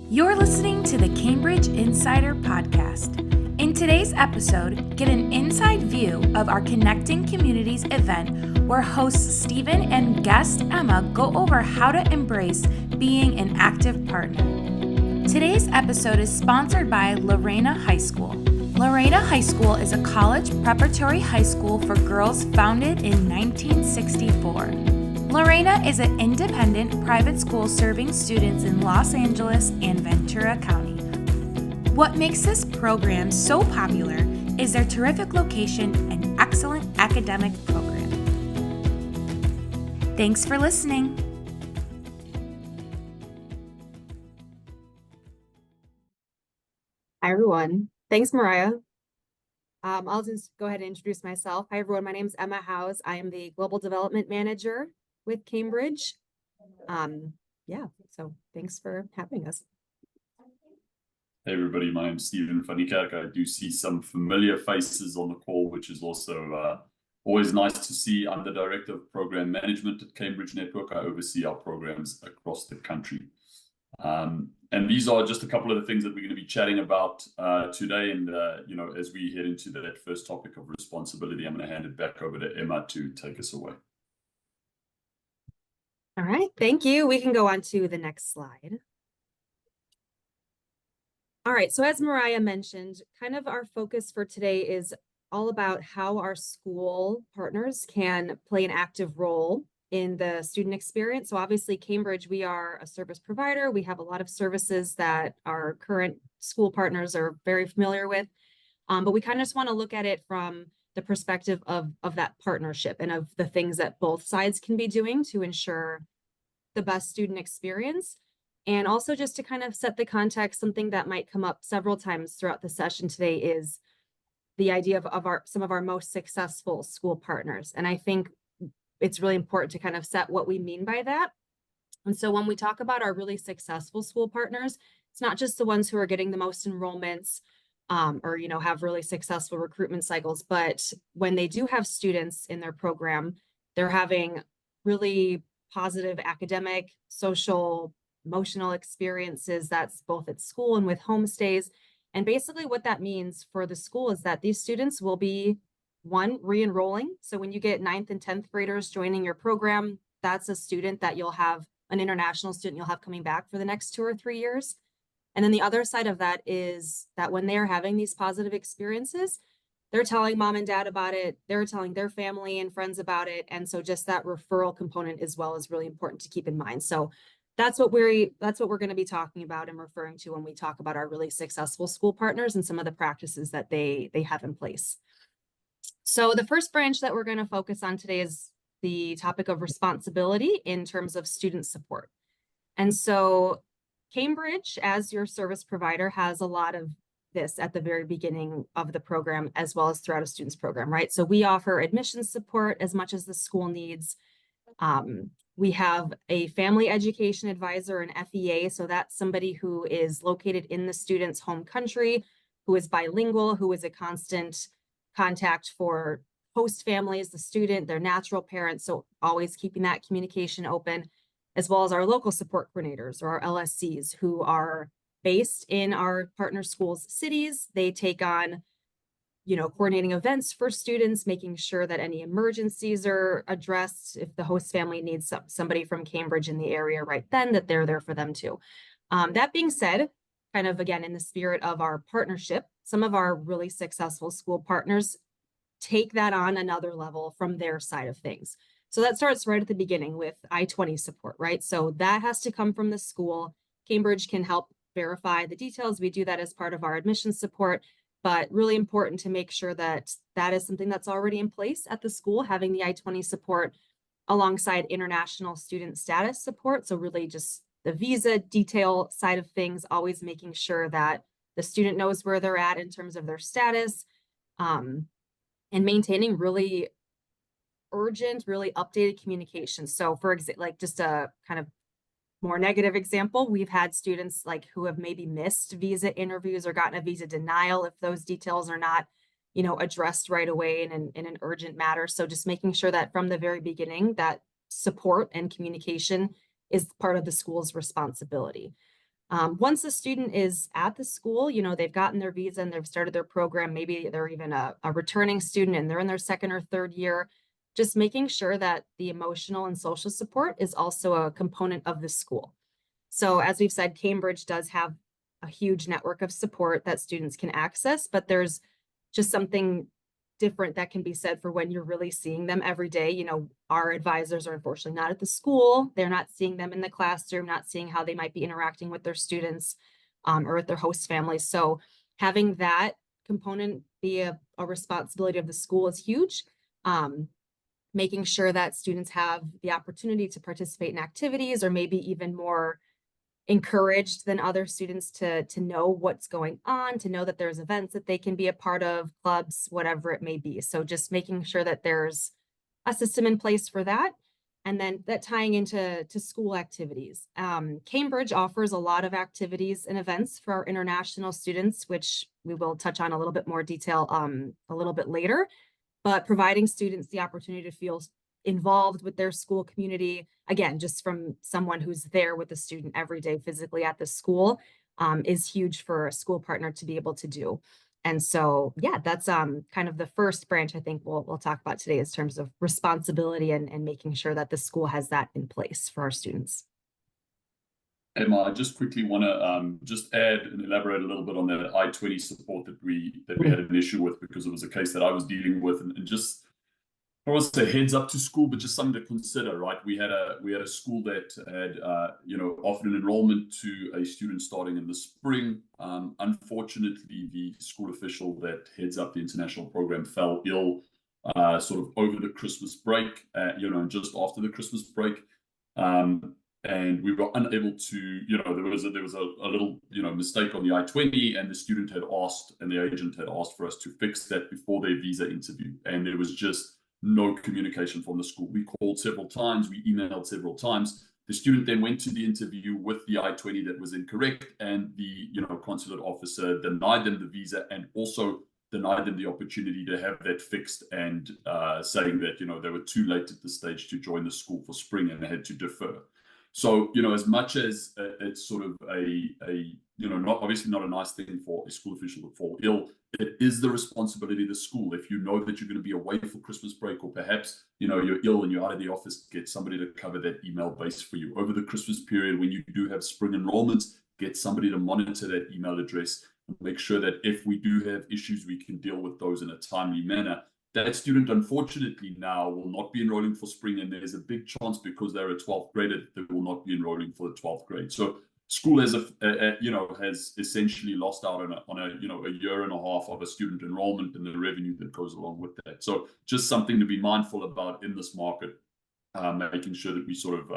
You're listening to the Cambridge Insider Podcast. In today's episode, get an inside view of our Connecting Communities event where hosts Stephen and guest Emma go over how to embrace being an active partner. Today's episode is sponsored by Lorena High School. Lorena High School is a college preparatory high school for girls founded in 1964. Lorena is an independent private school serving students in Los Angeles and Ventura County. What makes this program so popular is their terrific location and excellent academic program. Thanks for listening. Hi, everyone. Thanks, Mariah. I'll just go ahead and introduce myself. Hi, everyone. My name is Emma Howes. I am the Global Development Manager with Cambridge. So thanks for having us. Hey everybody, my name's Stephen Fanikak. I do see some familiar faces on the call, which is also always nice to see. I'm the Director of Program Management at Cambridge Network. I oversee our programs across the country. And these are just a couple of the things that we're going to be chatting about today. And, as we head into that first topic of responsibility, I'm going to hand it back over to Emma to take us away. All right, thank you. We can go on to the next slide. All right, so as Mariah mentioned, kind of our focus for today is all about how our school partners can play an active role in the student experience. So obviously, Cambridge, we are a service provider. We have a lot of services that our current school partners are very familiar with, but we kind of just want to look at it from the perspective of that partnership and of the things that both sides can be doing to ensure the best student experience. And also just to kind of set the context, something that might come up several times throughout the session today is the idea of some of our most successful school partners. And I think it's really important to kind of set what we mean by that. And so when we talk about our really successful school partners, it's not just the ones who are getting the most enrollments or have really successful recruitment cycles, but when they do have students in their program, they're having really positive academic, social, emotional experiences. That's both at school and with homestays. And basically what that means for the school is that these students will be re-enrolling. So when you get 9th and 10th graders joining your program, that's a student that you'll have, an international student you'll have coming back for the next 2 or 3 years. And then the other side of that is that when they're having these positive experiences, they're telling mom and dad about it, they're telling their family and friends about it. And so just that referral component as well is really important to keep in mind. So that's what we're going to be talking about and referring to when we talk about our really successful school partners and some of the practices that they have in place. So the first branch that we're going to focus on today is the topic of responsibility in terms of student support. And so Cambridge, as your service provider, has a lot of this at the very beginning of the program, as well as throughout a student's program, right? So we offer admissions support as much as the school needs. We have a family education advisor, an FEA. So that's somebody who is located in the student's home country, who is bilingual, who is a constant contact for host families, the student, their natural parents. So always keeping that communication open, as well as our local support coordinators or our LSCs who are based in our partner schools' cities. They take on coordinating events for students, making sure that any emergencies are addressed. If the host family needs somebody from Cambridge in the area right then, that they're there for them too. That being said, kind of again, in the spirit of our partnership, some of our really successful school partners take that on another level from their side of things. So that starts right at the beginning with I-20 support, right? So that has to come from the school. Cambridge can help verify the details. We do that as part of our admissions support, but really important to make sure that that is something that's already in place at the school, having the I-20 support alongside international student status support. So really just the visa detail side of things, always making sure that the student knows where they're at in terms of their status, and maintaining really urgent, really updated communication. So for example, like just a kind of more negative example, we've had students who have maybe missed visa interviews or gotten a visa denial if those details are not, addressed right away in an urgent matter. So just making sure that from the very beginning that support and communication is part of the school's responsibility. Once the student is at the school, they've gotten their visa and they've started their program, maybe they're even a returning student and they're in their second or third year, just making sure that the emotional and social support is also a component of the school. So as we've said, Cambridge does have a huge network of support that students can access, but there's just something different that can be said for when you're really seeing them every day. Our advisors are unfortunately not at the school. They're not seeing them in the classroom, not seeing how they might be interacting with their students or with their host families. So having that component be a responsibility of the school is huge. Making sure that students have the opportunity to participate in activities, or maybe even more encouraged than other students to know what's going on, to know that there's events that they can be a part of, clubs, whatever it may be. So just making sure that there's a system in place for that. And then that tying into school activities. Cambridge offers a lot of activities and events for our international students, which we will touch on a little bit more detail a little bit later. But providing students the opportunity to feel involved with their school community, again, just from someone who's there with the student every day physically at the school, is huge for a school partner to be able to do. And so, yeah, that's kind of the first branch I think we'll talk about today in terms of responsibility and making sure that the school has that in place for our students. Emma, I just quickly want to just add and elaborate a little bit on that I-20 support that we had an issue with, because it was a case that I was dealing with, and just, I want to say heads up to school, but just something to consider, right? We had a school that had offered an enrollment to a student starting in the spring. Unfortunately, the school official that heads up the international program fell ill sort of over the Christmas break, and just after the Christmas break. And we were unable to, there was a little, mistake on the I-20, and the student had asked, and the agent had asked for us to fix that before their visa interview. And there was just no communication from the school. We called several times, we emailed several times. The student then went to the interview with the I-20 that was incorrect, and the, consulate officer denied them the visa and also denied them the opportunity to have that fixed, and saying that, they were too late at the stage to join the school for spring and they had to defer. So, as much as it's sort of obviously not a nice thing for a school official to fall ill, it is the responsibility of the school. If you know that you're going to be away for Christmas break, or perhaps, you're ill and you're out of the office, get somebody to cover that email base for you. Over the Christmas period, when you do have spring enrollments, get somebody to monitor that email address and make sure that if we do have issues, we can deal with those in a timely manner. That student, unfortunately, now will not be enrolling for spring, and there's a big chance, because they're a 12th grader, they will not be enrolling for the 12th grade. So school has has essentially lost out on a year and a half of a student enrollment and the revenue that goes along with that. So just something to be mindful about in this market, making sure that we sort of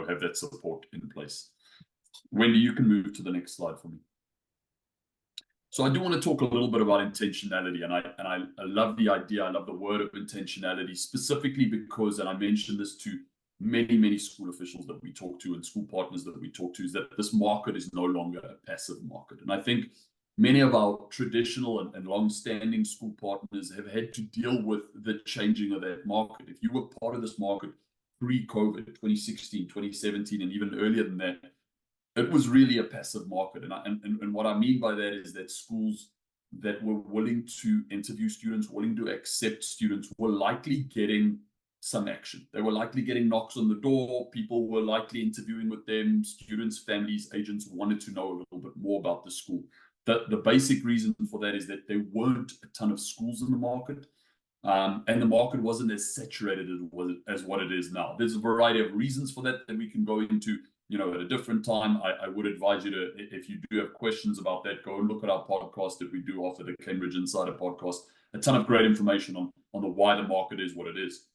have that support in place. Wendy, you can move to the next slide for me. So I do want to talk a little bit about intentionality, and I love the idea. I love the word of intentionality, specifically because, and I mentioned this to many school officials that we talk to and school partners that we talk to, is that this market is no longer a passive market. And I think many of our traditional and long-standing school partners have had to deal with the changing of that market. If you were part of this market pre-COVID, 2016, 2017, and even earlier than that, it was really a passive market. And what I mean by that is that schools that were willing to interview students, willing to accept students, were likely getting some action. They were likely getting knocks on the door. People were likely interviewing with them. Students, families, agents wanted to know a little bit more about the school. The basic reason for that is that there weren't a ton of schools in the market. And the market wasn't as saturated as what it is now. There's a variety of reasons for that we can go into, at a different time. I would advise you to, if you do have questions about that, go and look at our podcast that we do offer, the Cambridge Insider podcast. A ton of great information on the why the market is what it is.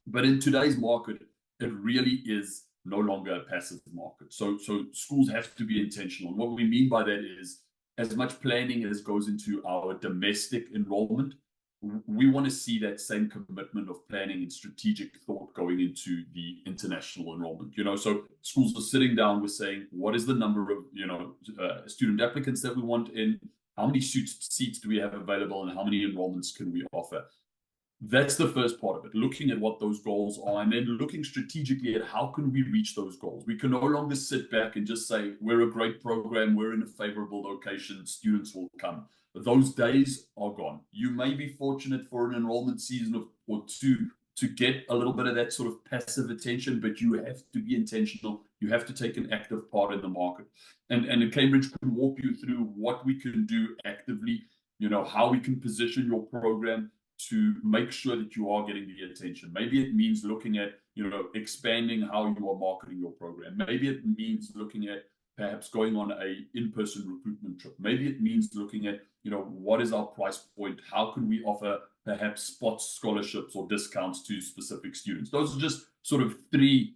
But in today's market, it really is no longer a passive market. So schools have to be intentional. And what we mean by that is, as much planning as goes into our domestic enrollment, we want to see that same commitment of planning and strategic thought going into the international enrollment. So schools are sitting down, we're saying, what is the number of student applicants that we want in? How many seats do we have available, and how many enrollments can we offer? that's the first part of it, looking at what those goals are, and then looking strategically at how can we reach those goals. We can no longer sit back and just say, we're a great program, we're in a favorable location, students will come. But those days are gone. You may be fortunate for an enrollment season or two to get a little bit of that sort of passive attention, but you have to be intentional. You have to take an active part in the market. And Cambridge can walk you through what we can do actively, how we can position your program to make sure that you are getting the attention. Maybe it means looking at, expanding how you are marketing your program. Maybe it means looking at perhaps going on a in-person recruitment trip. Maybe it means looking at, what is our price point? How can we offer perhaps spot scholarships or discounts to specific students? Those are just sort of three,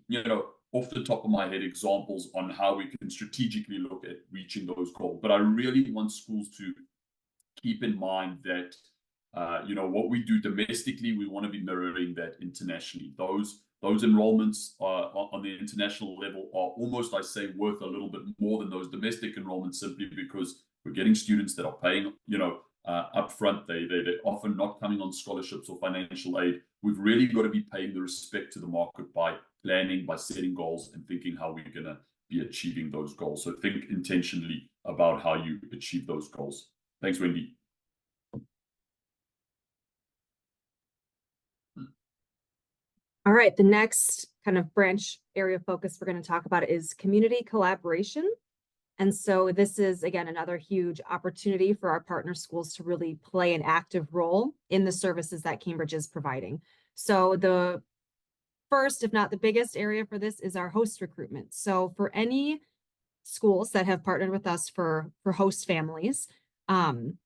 off the top of my head examples on how we can strategically look at reaching those goals. But I really want schools to keep in mind that what we do domestically, we want to be mirroring that internationally. Those enrollments on the international level are almost, I say, worth a little bit more than those domestic enrollments, simply because we're getting students that are paying, up front. They're often not coming on scholarships or financial aid. We've really got to be paying the respect to the market by planning, by setting goals, and thinking how we're going to be achieving those goals. So think intentionally about how you achieve those goals. Thanks, Wendy. All right, the next kind of branch area of focus we're going to talk about is community collaboration. And so this is, again, another huge opportunity for our partner schools to really play an active role in the services that Cambridge is providing. So the first, if not the biggest area for this, is our host recruitment. So for any schools that have partnered with us for host families,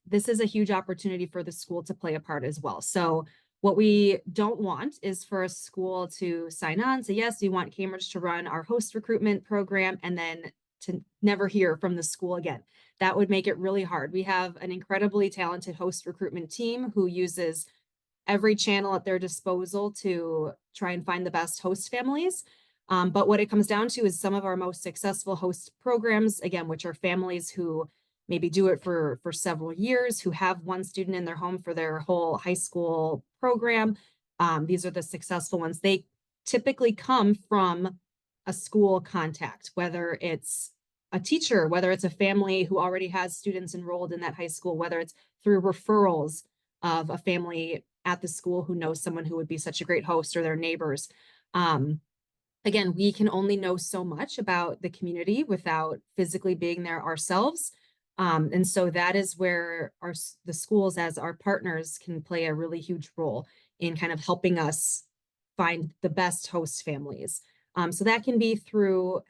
this is a huge opportunity for the school to play a part as well. So what we don't want is for a school to sign on, say, yes, we want Cambridge to run our host recruitment program, and then to never hear from the school again. That would make it really hard. We have an incredibly talented host recruitment team who uses every channel at their disposal to try and find the best host families. But what it comes down to is some of our most successful host programs, again, which are families who maybe do it for several years, who have one student in their home for their whole high school program. These are the successful ones. They typically come from a school contact, whether it's a teacher, whether it's a family who already has students enrolled in that high school, whether it's through referrals of a family at the school who knows someone who would be such a great host, or their neighbors. Again, we can only know so much about the community without physically being there ourselves. And so that is where the schools as our partners can play a really huge role in kind of helping us find the best host families. So that can be through,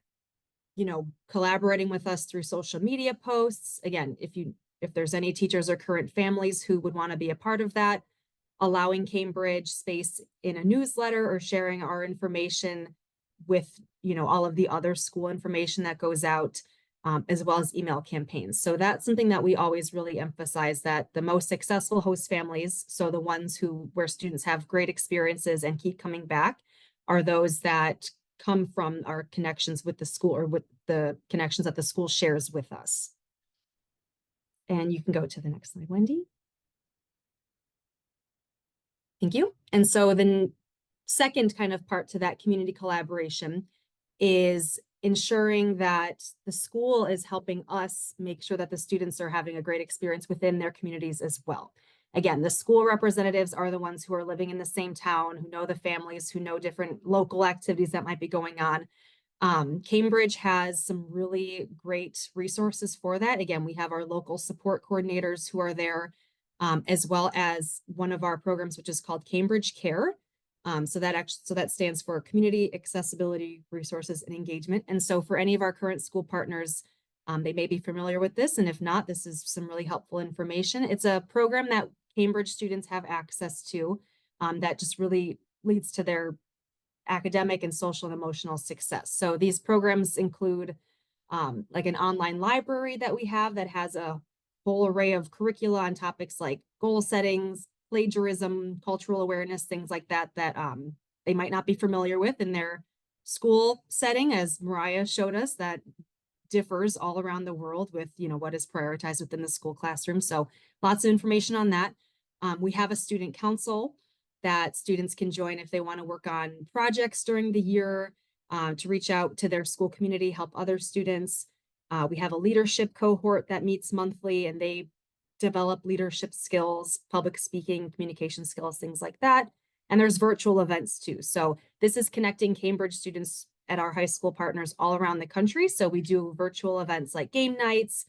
collaborating with us through social media posts. Again, if there's any teachers or current families who would want to be a part of that, allowing Cambridge space in a newsletter, or sharing our information with, all of the other school information that goes out, as well as email campaigns. So that's something that we always really emphasize, that the most successful host families, so the ones where students have great experiences and keep coming back, are those that come from our connections with the school, or with the connections that the school shares with us. And you can go to the next slide, Wendy. Thank you. And so the second kind of part to that community collaboration is ensuring that the school is helping us make sure that the students are having a great experience within their communities as well. Again, the school representatives are the ones who are living in the same town, who know the families, who know different local activities that might be going on. Cambridge has some really great resources for that. Again, we have our local support coordinators who are there, as well as one of our programs, which is called Cambridge Care. So that stands for Community Accessibility, Resources, and Engagement. And so for any of our current school partners, they may be familiar with this, and if not, this is some really helpful information. It's a program that Cambridge students have access to, that just really leads to their academic and social and emotional success. So these programs include like an online library that we have that has a whole array of curricula on topics like goal settings, plagiarism, cultural awareness, things like that, they might not be familiar with in their school setting, as Mariah showed us, that differs all around the world with, what is prioritized within the school classroom. So lots of information on that. We have a student council that students can join if they want to work on projects during the year, to reach out to their school community, help other students. We have a leadership cohort that meets monthly, and they develop leadership skills, public speaking, communication skills, things like that. And there's virtual events too. So this is connecting Cambridge students at our high school partners all around the country. So we do virtual events like game nights,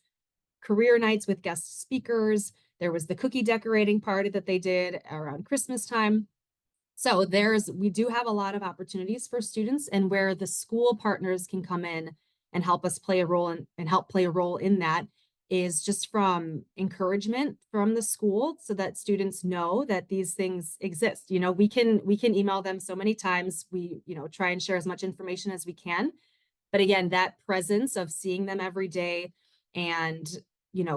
career nights with guest speakers. There was the cookie decorating party that they did around Christmas time. So we do have a lot of opportunities for students, and where the school partners can come in and help us play a role and help play a role in that is just from encouragement from the school, so that students know that these things exist. You know, we can email them so many times. We, try and share as much information as we can. But again, that presence of seeing them every day and,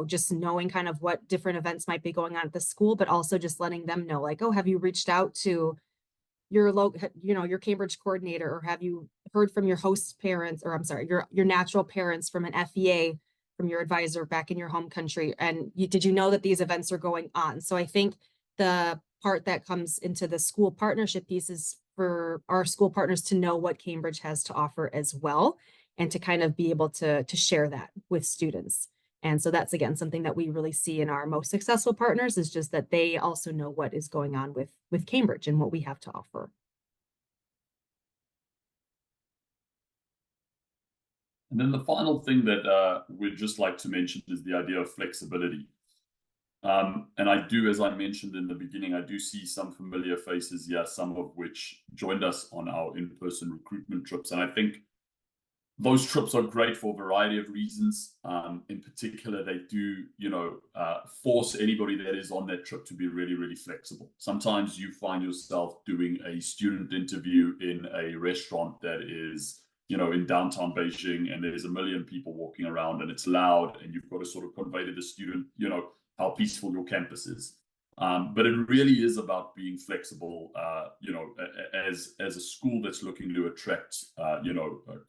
just knowing kind of what different events might be going on at the school, but also just letting them know, like, oh, have you reached out to your Cambridge coordinator, or have you heard from your host parents, or I'm sorry, your natural parents from an FEA, from your advisor back in your home country? And did you know that these events are going on? So I think the part that comes into the school partnership piece is for our school partners to know what Cambridge has to offer as well, and to kind of be able to share that with students. And so that's, again, something that we really see in our most successful partners, is just that they also know what is going on with Cambridge and what we have to offer. And then the final thing that we'd just like to mention is the idea of flexibility. And I do, as I mentioned in the beginning, I do see some familiar faces here, some of which joined us on our in-person recruitment trips. And I think those trips are great for a variety of reasons. In particular, they do, force anybody that is on that trip to be really, really flexible. Sometimes you find yourself doing a student interview in a restaurant that is, in downtown Beijing, and there's a million people walking around and it's loud, and you've got to sort of convey to the student, how peaceful your campus is. But it really is about being flexible, as a school that's looking to attract,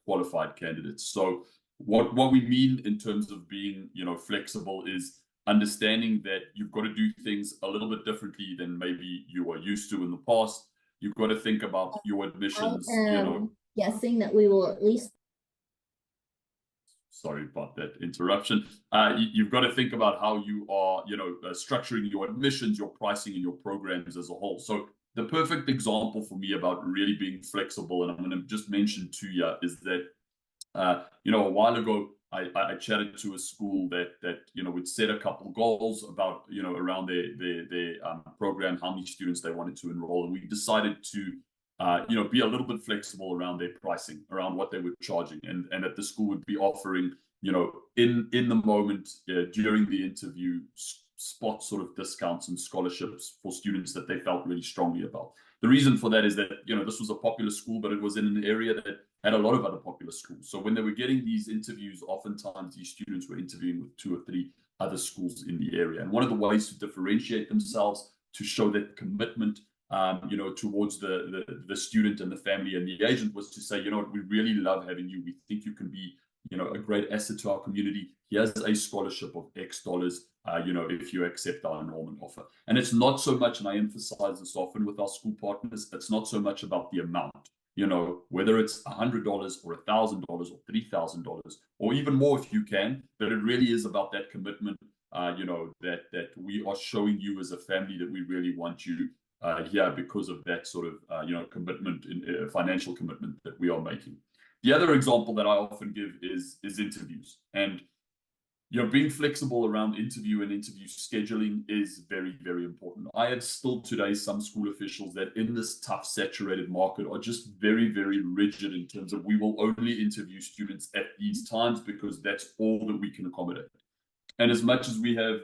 qualified candidates. So what we mean in terms of being, flexible is understanding that you've got to do things a little bit differently than maybe you were used to in the past. You've got to think about your admissions, guessing that we will at least. Sorry about that interruption. You've got to think about how you are, structuring your admissions, your pricing, and your programs as a whole. So the perfect example for me about really being flexible, and I'm going to just mention to you, is that, a while ago, I chatted to a school that would set a couple goals about, around their program, how many students they wanted to enroll, and we decided to be a little bit flexible around their pricing, around what they were charging, and that the school would be offering, in the moment, during the interview, spot sort of discounts and scholarships for students that they felt really strongly about. The reason for that is that, this was a popular school, but it was in an area that had a lot of other popular schools. So when they were getting these interviews, oftentimes these students were interviewing with 2 or 3 other schools in the area. And one of the ways to differentiate themselves, to show that commitment, towards the student and the family and the agent, was to say, we really love having you. We think you can be, a great asset to our community. Here's a scholarship of X dollars, if you accept our enrollment offer. And it's not so much, and I emphasize this often with our school partners, it's not so much about the amount, whether it's $100 or $1,000 or $3,000 or even more if you can, but it really is about that commitment, that we are showing you as a family that we really want you here because of that sort of, commitment, in financial commitment that we are making. The other example that I often give is interviews. And, being flexible around interview and interview scheduling is very, very important. I have still today some school officials that in this tough, saturated market are just very, very rigid in terms of, we will only interview students at these times because that's all that we can accommodate. And as much as we have,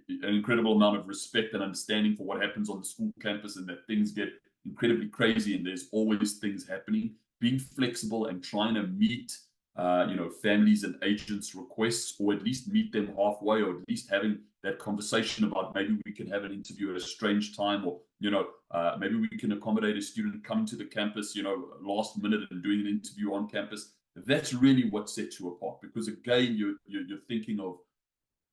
an incredible amount of respect and understanding for what happens on the school campus, and that things get incredibly crazy and there's always things happening, being flexible and trying to meet, families and agents' requests, or at least meet them halfway, or at least having that conversation about maybe we can have an interview at a strange time, or, maybe we can accommodate a student coming to the campus, last minute and doing an interview on campus. That's really what sets you apart, because again, you're thinking of,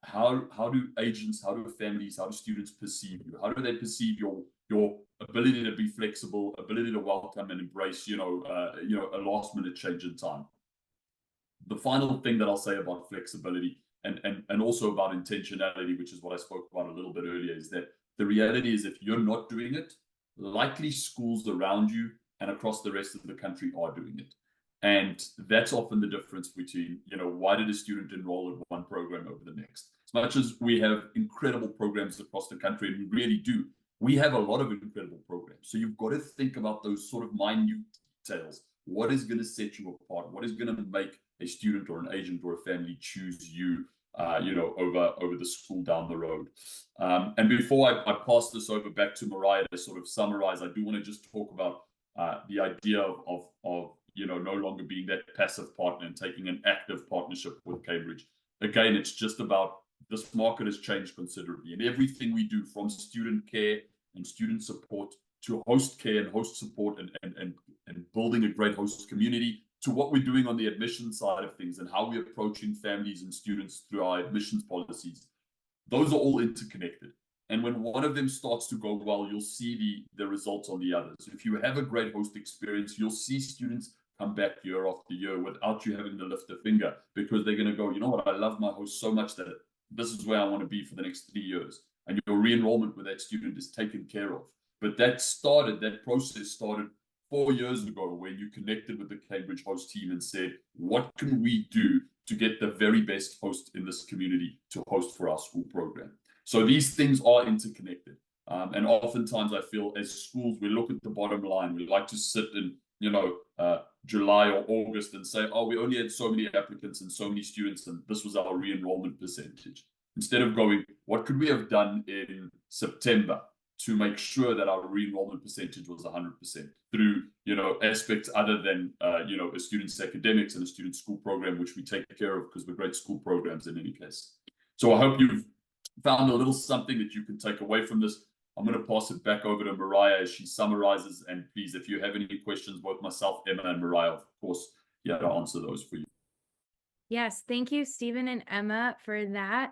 how do agents, how do families, how do students perceive you? How do they perceive your ability to be flexible, ability to welcome and embrace, a last minute change in time. The final thing that I'll say about flexibility and also about intentionality, which is what I spoke about a little bit earlier, is that the reality is if you're not doing it, likely schools around you and across the rest of the country are doing it. And that's often the difference between, why did a student enroll in one program over the next? As much as we have incredible programs across the country, and we really do, we have a lot of incredible programs. So you've got to think about those sort of minute details. What is going to set you apart? What is going to make a student or an agent or a family choose you, over the school down the road? And before I pass this over back to Mariah to sort of summarize, I do want to just talk about the idea of no longer being that passive partner and taking an active partnership with Cambridge. Again, it's just about this market has changed considerably, and everything we do from student care and student support to host care and host support and building a great host community to what we're doing on the admissions side of things and how we're approaching families and students through our admissions policies. Those are all interconnected. And when one of them starts to go well, you'll see the results on the others. If you have a great host experience, you'll see students come back year after year without you having to lift a finger, because they're going to go, you know what, I love my host so much that this is where I want to be for the next 3 years. And your re-enrollment with that student is taken care of. But that process started 4 years ago when you connected with the Cambridge host team and said, what can we do to get the very best host in this community to host for our school program? So these things are interconnected. And oftentimes I feel as schools, we look at the bottom line. We like to sit in, July or August and say, oh, we only had so many applicants and so many students, and this was our re-enrollment percentage. Instead of going, what could we have done in September to make sure that our re-enrollment percentage was 100% through, aspects other than, a student's academics and a student's school program, which we take care of because we're great school programs in any case. So I hope you've found a little something that you can take away from this. I'm going to pass it back over to Mariah as she summarizes. And please, if you have any questions, both myself, Emma, and Mariah, of course, to answer those for you. Yes, thank you, Stephen and Emma, for that.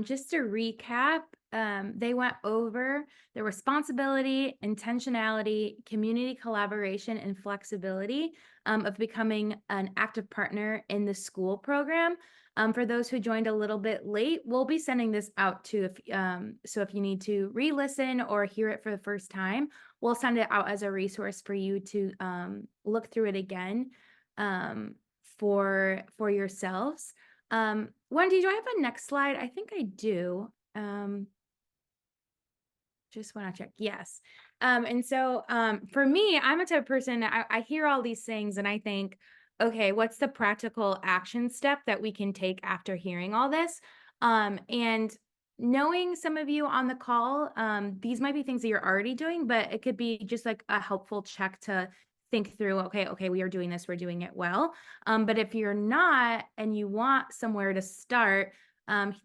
Just to recap, they went over the responsibility, intentionality, community collaboration, and flexibility of becoming an active partner in the school program. For those who joined a little bit late, we'll be sending this out too. So if you need to re-listen or hear it for the first time, we'll send it out as a resource for you to look through it again for yourselves. Wendy, do I have a next slide? I think I do. Just want to check. Yes. And so for me, I'm a type of person, I hear all these things and I think, okay, what's the practical action step that we can take after hearing all this? And knowing some of you on the call, these might be things that you're already doing, but it could be just like a helpful check to think through, okay, we are doing this, we're doing it well. But if you're not and you want somewhere to start,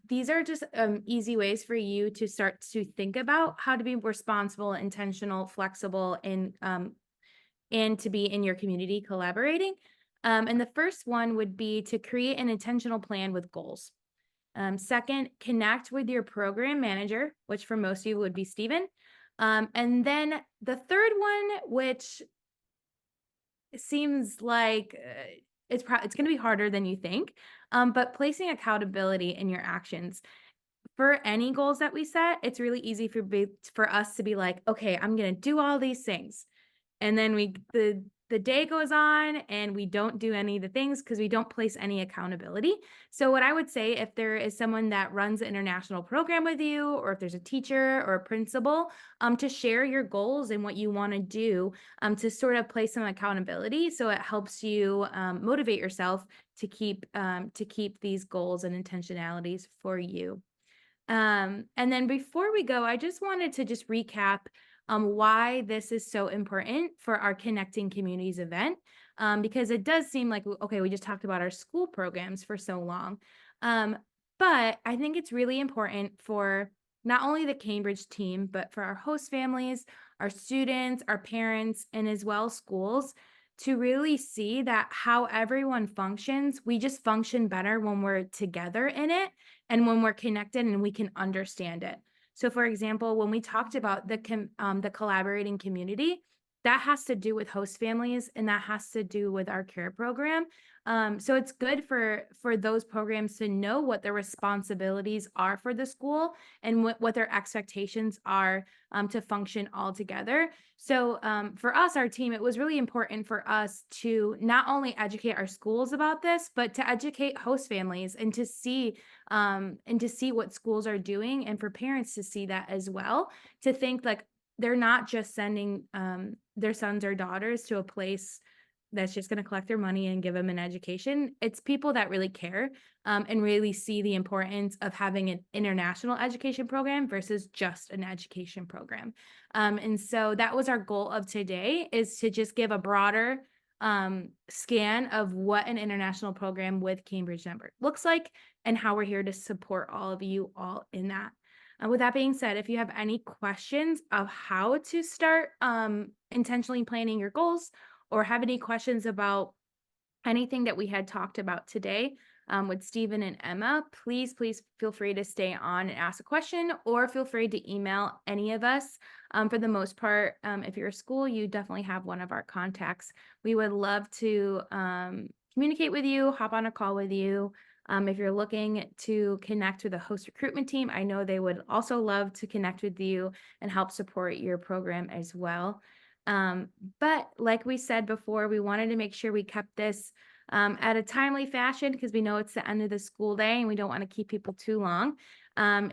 these are just easy ways for you to start to think about how to be responsible, intentional, flexible, and to be in your community collaborating. And the first one would be to create an intentional plan with goals. Second, connect with your program manager, which for most of you would be Stephen. And then the third one, which seems like it's going to be harder than you think, but placing accountability in your actions. For any goals that we set, it's really easy for us to be like, okay, I'm going to do all these things. And then the day goes on and we don't do any of the things because we don't place any accountability. So what I would say, if there is someone that runs an international program with you, or if there's a teacher or a principal, to share your goals and what you want to do, to sort of place some accountability. So it helps you motivate yourself to keep these goals and intentionalities for you. And then before we go, I just wanted to just recap why this is so important for our Connecting Communities event, because it does seem like, okay, we just talked about our school programs for so long, but I think it's really important for not only the Cambridge team, but for our host families, our students, our parents, and as well schools, to really see that how everyone functions, we just function better when we're together in it and when we're connected and we can understand it. So for example, when we talked about the collaborating community, that has to do with host families, and that has to do with our care program. So it's good for those programs to know what their responsibilities are for the school and what their expectations are to function all together. So for us, our team, it was really important for us to not only educate our schools about this, but to educate host families and to see what schools are doing, and for parents to see that as well, to think like they're not just sending their sons or daughters to a place that's just going to collect their money and give them an education. It's people that really care and really see the importance of having an international education program versus just an education program. And so that was our goal of today, is to just give a broader scan of what an international program with Cambridge Network looks like and how we're here to support all of you all in that. With that being said, if you have any questions of how to start intentionally planning your goals, or have any questions about anything that we had talked about today with Stephen and Emma, please feel free to stay on and ask a question, or feel free to email any of us. For the most part, if you're a school, you definitely have one of our contacts. We would love to communicate with you, hop on a call with you. If you're looking to connect with a host recruitment team, I know they would also love to connect with you and help support your program as well. But like we said before, we wanted to make sure we kept this at a timely fashion, because we know it's the end of the school day and we don't want to keep people too long.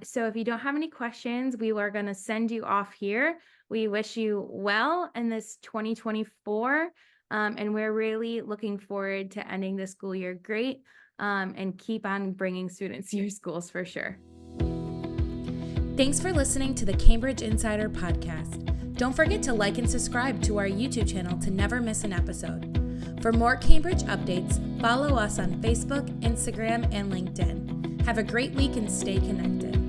So if you don't have any questions, we are going to send you off here. We wish you well in this 2024, and we're really looking forward to ending the school year great. And keep on bringing students to your schools for sure. Thanks for listening to the Cambridge Insider Podcast. Don't forget to like and subscribe to our YouTube channel to never miss an episode. For more Cambridge updates, follow us on Facebook, Instagram, and LinkedIn. Have a great week and stay connected.